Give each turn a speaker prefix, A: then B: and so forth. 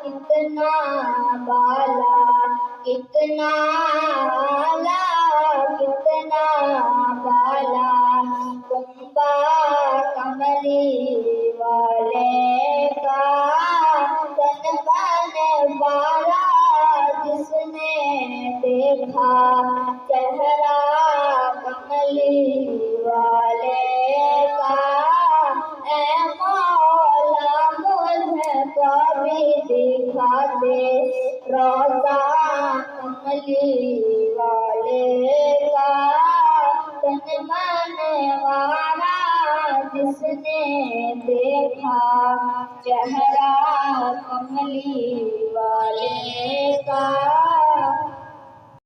A: کتنا بالا، کتنا اعلیٰ، کتنا بالا، کنبہ کملی والے کا تن من والا، جس نے دیکھا چہرہ کملی والے کا، اے مولا مجھے کبھی دکھا دے روضہ کملی والے کا، تن من والا، جس نے دیکھا چہرہ کملی